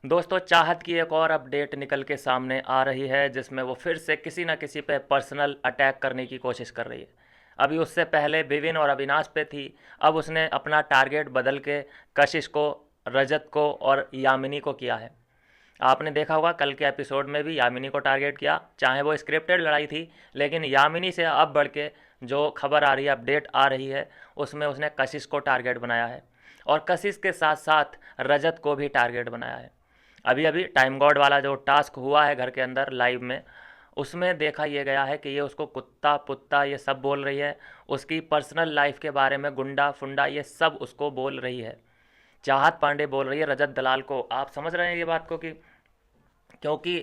दोस्तों, चाहत की एक और अपडेट निकल के सामने आ रही है जिसमें वो फिर से किसी न किसी पे पर्सनल अटैक करने की कोशिश कर रही है। अभी उससे पहले विविन और अविनाश पे थी। अब उसने अपना टारगेट बदल के कशिश को, रजत को और यामिनी को किया है। आपने देखा होगा कल के एपिसोड में भी यामिनी को टारगेट किया, चाहे वो स्क्रिप्टेड लड़ाई थी, लेकिन यामिनी से अब बढ़ के जो खबर आ रही है, अपडेट आ रही है, उसमें उसने कशिश को टारगेट बनाया है और कशिश के साथ साथ रजत को भी टारगेट बनाया है। अभी अभी टाइम गॉड वाला जो टास्क हुआ है घर के अंदर लाइव में, उसमें देखा ये गया है कि ये उसको कुत्ता पुत्ता ये सब बोल रही है। उसकी पर्सनल लाइफ के बारे में गुंडा फुंडा ये सब उसको बोल रही है। चाहत पांडे बोल रही है रजत दलाल को। आप समझ रहे हैं ये बात को कि क्योंकि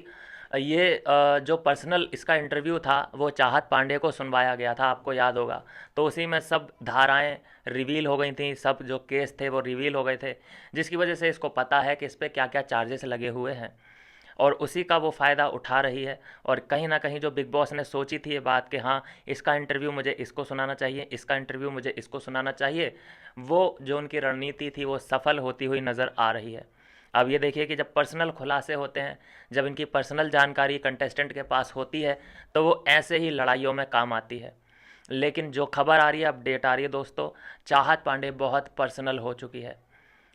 ये जो पर्सनल इसका इंटरव्यू था वो चाहत पांडे को सुनवाया गया था, आपको याद होगा। तो उसी में सब धाराएं रिवील हो गई थी, सब जो केस थे वो रिवील हो गए थे, जिसकी वजह से इसको पता है कि इस पर क्या क्या चार्जेस लगे हुए हैं और उसी का वो फ़ायदा उठा रही है। और कहीं ना कहीं जो बिग बॉस ने सोची थी ये बात कि हाँ, इसका इंटरव्यू मुझे इसको सुनाना चाहिए, इसका इंटरव्यू मुझे इसको सुनाना चाहिए, वो जो उनकी रणनीति थी वो सफल होती हुई नज़र आ रही है। अब ये देखिए कि जब पर्सनल खुलासे होते हैं, जब इनकी पर्सनल जानकारी कंटेस्टेंट के पास होती है, तो वो ऐसे ही लड़ाइयों में काम आती है। लेकिन जो खबर आ रही है, अपडेट आ रही है दोस्तों, चाहत पांडे बहुत पर्सनल हो चुकी है।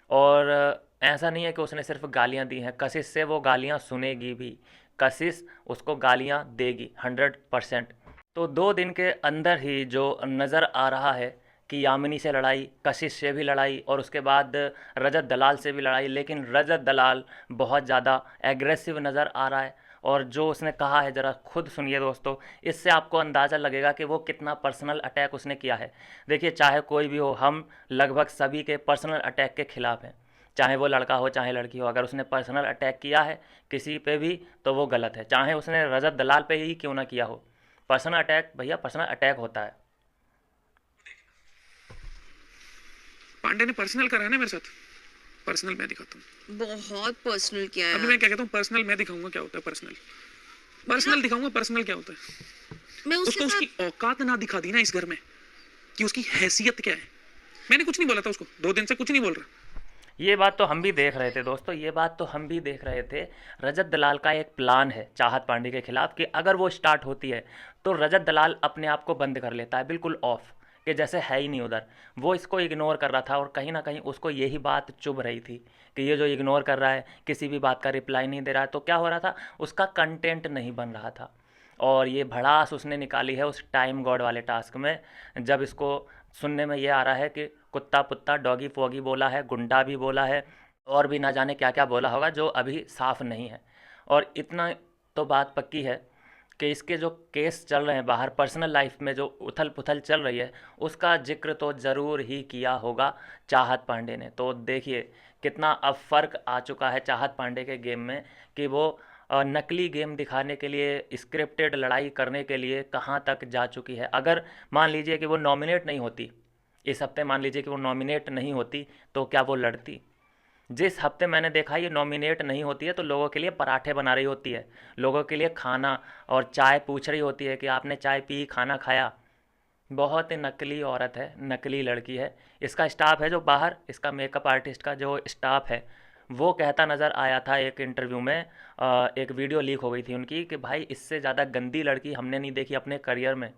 और ऐसा नहीं है कि उसने सिर्फ गालियाँ दी हैं, कशिश से वो गालियाँ सुनेगी भी। कशिश उसको गालियाँ देगी 100%। तो 2 दिन के अंदर ही जो नज़र आ रहा है कि यामिनी से लड़ाई, कशिश से भी लड़ाई और उसके बाद रजत दलाल से भी लड़ाई, लेकिन रजत दलाल बहुत ज़्यादा एग्रेसिव नज़र आ रहा है। और जो उसने कहा है ज़रा खुद सुनिए दोस्तों, इससे आपको अंदाज़ा लगेगा कि वो कितना पर्सनल अटैक उसने किया है। देखिए, चाहे कोई भी हो, हम लगभग सभी के पर्सनल अटैक के खिलाफ़ हैं। चाहे वो लड़का हो चाहे लड़की हो, अगर उसने पर्सनल अटैक किया है किसी पे भी तो वो गलत है, चाहे उसने रजत दलाल पे ही क्यों ना किया हो। पर्सनल अटैक भैया, पर्सनल अटैक होता है। पांडे ने पर्सनल करा है ना मेरे साथ। पर्सनल मैं दिखाता हूँ। बहुत पर्सनल किया है अभी मैं यार। क्या कहता हूँ, पर्सनल मैं दिखाऊंगा क्या होता है। पर्सनल मतलब पर्सनल दिखाऊंगा, पर्सनल क्या होता है। मैं उसके उसको उसकी साथ औकात ना दिखा दी ना इस घर में कि उसकी हैसियत क्या है। मैंने कुछ नहीं बोला था उसको, 2 दिन से कुछ नहीं बोल रहा। ये बात तो हम भी देख रहे थे दोस्तों, ये बात तो हम भी देख रहे थे। रजत दलाल का एक प्लान है चाहत पांडे के खिलाफ कि अगर वो स्टार्ट होती है तो रजत दलाल अपने आप को बंद कर लेता है, बिल्कुल ऑफ, कि जैसे है ही नहीं उधर। वो इसको इग्नोर कर रहा था और कहीं ना कहीं उसको यही बात चुभ रही थी कि ये जो इग्नोर कर रहा है, किसी भी बात का रिप्लाई नहीं दे रहा है, तो क्या हो रहा था, उसका कंटेंट नहीं बन रहा था। और ये भड़ास उसने निकाली है उस टाइम गॉड वाले टास्क में, जब इसको सुनने में ये आ रहा है कि कुत्ता पुत्ता डॉगी फोगी बोला है, गुंडा भी बोला है और भी ना जाने क्या क्या बोला होगा जो अभी साफ नहीं है। और इतना तो बात पक्की है कि इसके जो केस चल रहे हैं बाहर, पर्सनल लाइफ में जो उथल पुथल चल रही है, उसका जिक्र तो ज़रूर ही किया होगा चाहत पांडे ने। तो देखिए कितना अब फ़र्क आ चुका है चाहत पांडे के गेम में कि वो नकली गेम दिखाने के लिए, स्क्रिप्टेड लड़ाई करने के लिए कहाँ तक जा चुकी है। अगर मान लीजिए कि वो नॉमिनेट नहीं होती इस हफ्ते, मान लीजिए कि वो नॉमिनेट नहीं होती, तो क्या वो लड़ती? जिस हफ्ते मैंने देखा ये नॉमिनेट नहीं होती है तो लोगों के लिए पराठे बना रही होती है, लोगों के लिए खाना और चाय पूछ रही होती है कि आपने चाय पी, खाना खाया। बहुत ही नकली औरत है, नकली लड़की है। इसका स्टाफ है जो बाहर, इसका मेकअप आर्टिस्ट का जो स्टाफ है, वो कहता नज़र आया था एक इंटरव्यू में। एक वीडियो लीक हो गई थी उनकी कि भाई इससे ज़्यादा गंदी लड़की हमने नहीं देखी अपने करियर में।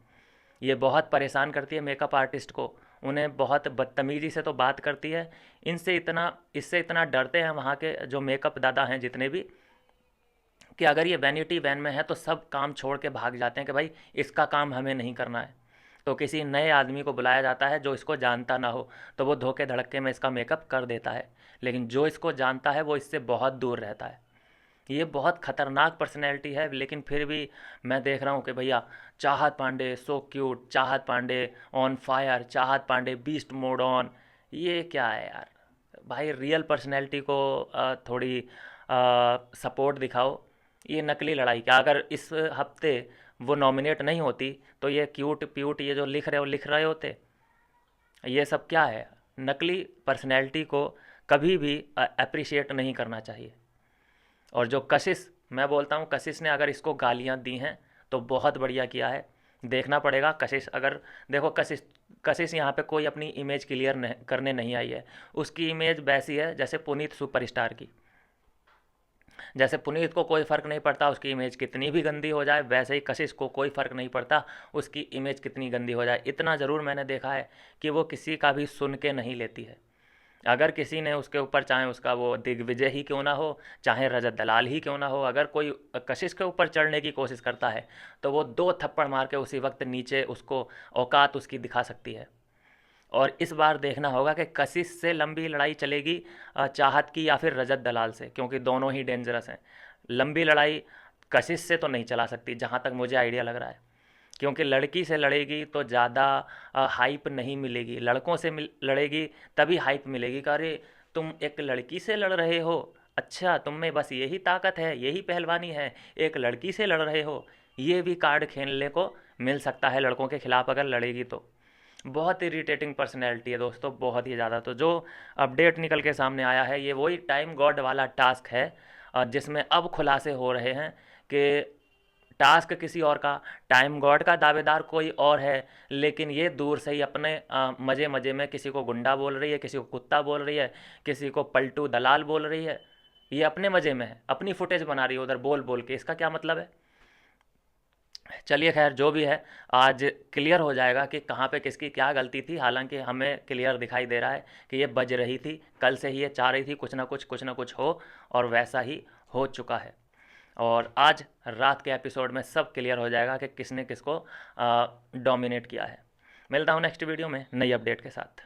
ये बहुत परेशान करती है मेकअप आर्टिस्ट को, उन्हें बहुत बदतमीज़ी से तो बात करती है। इनसे इतना इससे इतना डरते हैं वहाँ के जो मेकअप दादा हैं जितने भी, कि अगर ये वैनिटी वैन में है तो सब काम छोड़ के भाग जाते हैं कि भाई इसका काम हमें नहीं करना है। तो किसी नए आदमी को बुलाया जाता है जो इसको जानता ना हो, तो वो धोखे धड़क्के में इसका मेकअप कर देता है। लेकिन जो इसको जानता है वो इससे बहुत दूर रहता है। ये बहुत खतरनाक पर्सनैलिटी है, लेकिन फिर भी मैं देख रहा हूँ कि भैया चाहत पांडे सो क्यूट, चाहत पांडे ऑन फायर, चाहत पांडे बीस्ट मोड ऑन। ये क्या है यार? भाई रियल पर्सनैलिटी को थोड़ी सपोर्ट दिखाओ। ये नकली लड़ाई क्या, अगर इस हफ्ते वो नॉमिनेट नहीं होती तो ये क्यूट प्यूट ये जो लिख रहे होते। ये सब क्या है? नकली पर्सनैलिटी को कभी भी अप्रिशिएट नहीं करना चाहिए। और जो कशिश, मैं बोलता हूँ कशिश ने अगर इसको गालियाँ दी हैं तो बहुत बढ़िया किया है। देखना पड़ेगा कशिश, अगर देखो कशिश कशिश यहाँ पे कोई अपनी इमेज क्लियर करने नहीं आई है। उसकी इमेज वैसी है जैसे पुनीत सुपरस्टार की। जैसे पुनीत को कोई फ़र्क नहीं पड़ता उसकी इमेज कितनी भी गंदी हो जाए, वैसे ही कशिश को कोई फ़र्क नहीं पड़ता उसकी इमेज कितनी गंदी हो जाए। इतना ज़रूर मैंने देखा है कि वो किसी का भी सुन के नहीं लेती है। अगर किसी ने उसके ऊपर, चाहे उसका वो दिग्विजय ही क्यों ना हो, चाहे रजत दलाल ही क्यों ना हो, अगर कोई कशिश के ऊपर चढ़ने की कोशिश करता है तो वो 2 थप्पड़ मार के उसी वक्त नीचे उसको औकात उसकी दिखा सकती है। और इस बार देखना होगा कि कशिश से लंबी लड़ाई चलेगी चाहत की या फिर रजत दलाल से, क्योंकि दोनों ही डेंजरस हैं। लंबी लड़ाई कशिश से तो नहीं चला सकती जहाँ तक मुझे आइडिया लग रहा है, क्योंकि लड़की से लड़ेगी तो ज़्यादा हाइप नहीं मिलेगी। लड़कों से लड़ेगी तभी हाइप मिलेगी कि अरे तुम एक लड़की से लड़ रहे हो, अच्छा तुम में बस यही ताकत है, यही पहलवानी है, एक लड़की से लड़ रहे हो। ये भी कार्ड खेलने को मिल सकता है लड़कों के खिलाफ अगर लड़ेगी तो। बहुत इरिटेटिंग पर्सनैलिटी है दोस्तों, बहुत ही ज़्यादा। तो जो अपडेट निकल के सामने आया है ये वही टाइम गॉड वाला टास्क है, जिसमें अब खुलासे हो रहे हैं कि टास्क किसी और का, टाइम गॉड का दावेदार कोई और है, लेकिन ये दूर से ही अपने मज़े मज़े में किसी को गुंडा बोल रही है, किसी को कुत्ता बोल रही है, किसी को पलटू दलाल बोल रही है। ये अपने मज़े में है, अपनी फुटेज बना रही है उधर बोल बोल के। इसका क्या मतलब है? चलिए खैर जो भी है, आज क्लियर हो जाएगा कि कहाँ पे किसकी क्या गलती थी। हालांकि हमें क्लियर दिखाई दे रहा है कि ये बज रही थी, कल से ही ये चाह रही थी कुछ ना कुछ हो, और वैसा ही हो चुका है। और आज रात के एपिसोड में सब क्लियर हो जाएगा कि किसने किसको डोमिनेट किया है। मिलता हूँ नेक्स्ट वीडियो में नई अपडेट के साथ।